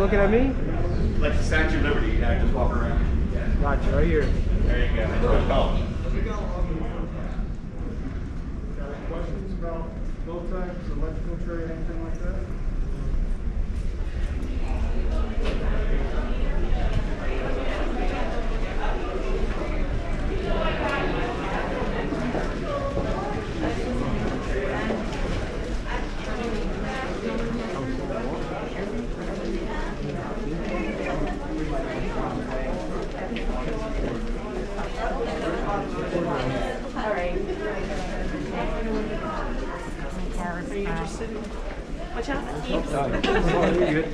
looking at me? Like the Statue of Liberty, yeah, just walk around. Gotcha, right here. There you go. Oh. Got any questions about both types, electrical trade, anything like that? Watch out, Steve. You're good.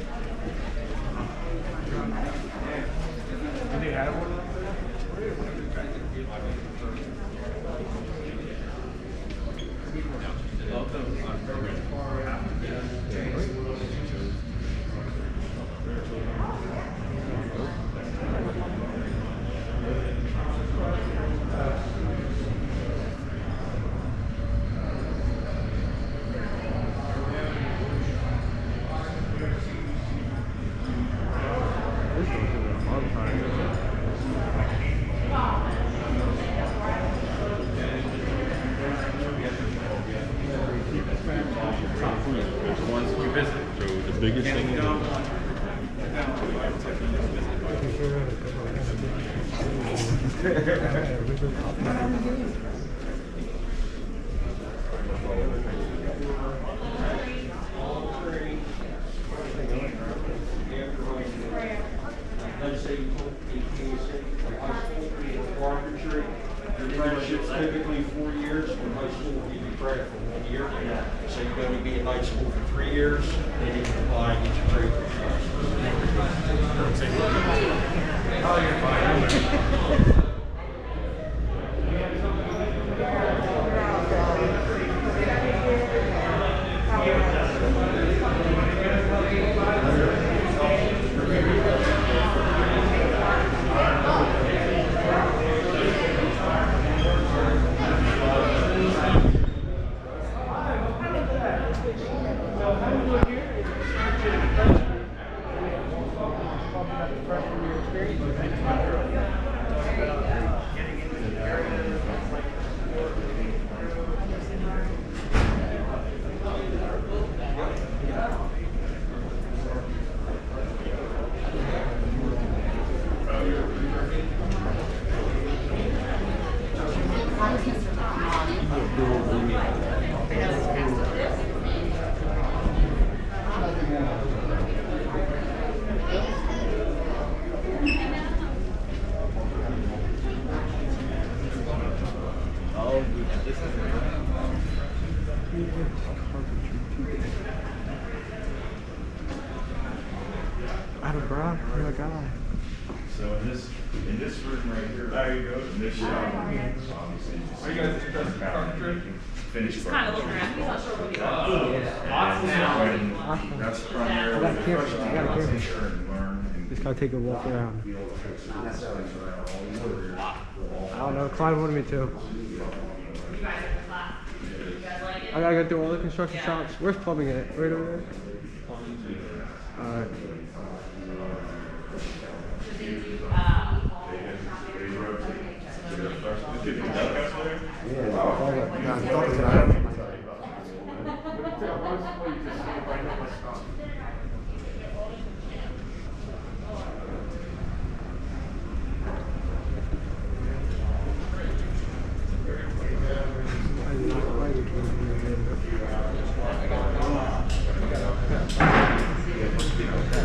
Ones you visit. So the biggest thing is Apprenticeship's typically 4 years, but high school will give you credit for 1 year. So you're going to be in high school for 3 years, then you can apply and get your trade. Oh, you're fine. Adam Brown, you're a guy. so in this room right here. There you go. In this shop, obviously. Are you guys just carpentry? Finished. Kind of looking around. He's not sure what he does. That's primarily the I got a question camera. I want to share and learn. Just gotta take a walk around. I don't know, Klein wanted me to. I gotta go through all the construction shops. Where's plumbing at? Right over there? Alright.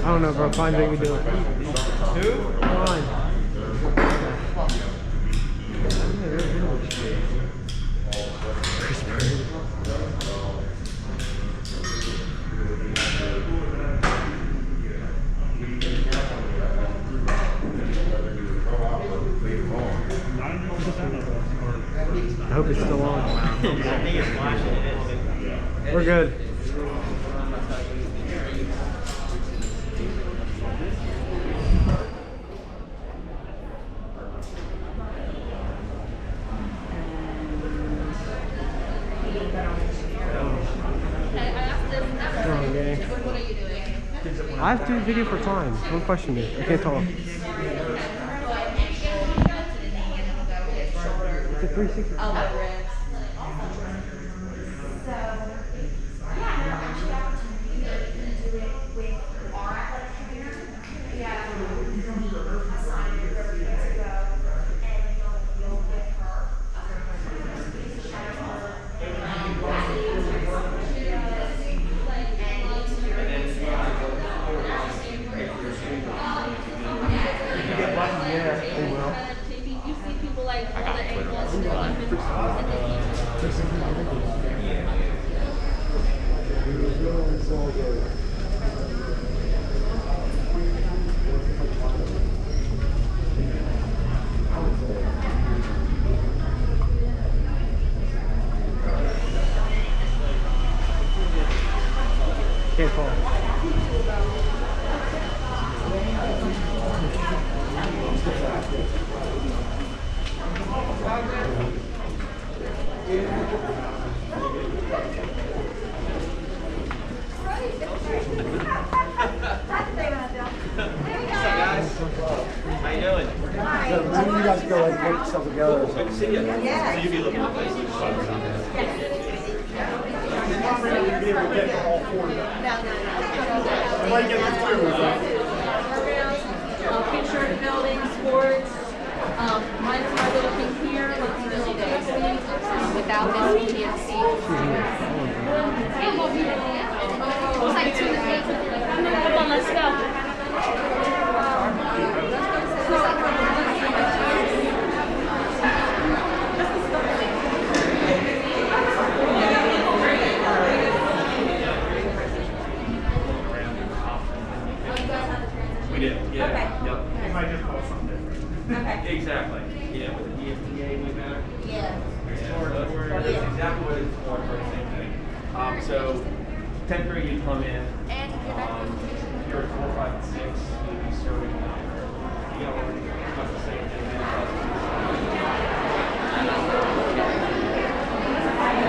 I don't know, bro. Fine, make me do it. Who? Fine. Chris Bird. I hope it's still on. We're good. I have to do video for clients. Don't question me. I can't talk. It's a 360. You see people like hold the ankles and Can't talk. How you doing? When you guys go and get stuff together. Good to see you. So you be looking at places. picture of the building, sports. Mine is why we're looking here, looking at the without this PTSD. Come on, let's go. We did, yeah. Okay. Yep. You might just call something different. Okay. Exactly. Yeah, with the DFTA way back. Yeah. That's exactly what it's for, same thing. So, 10th grade, you come in. You're at 4, 5, and 6. You'll be serving. You know, much the same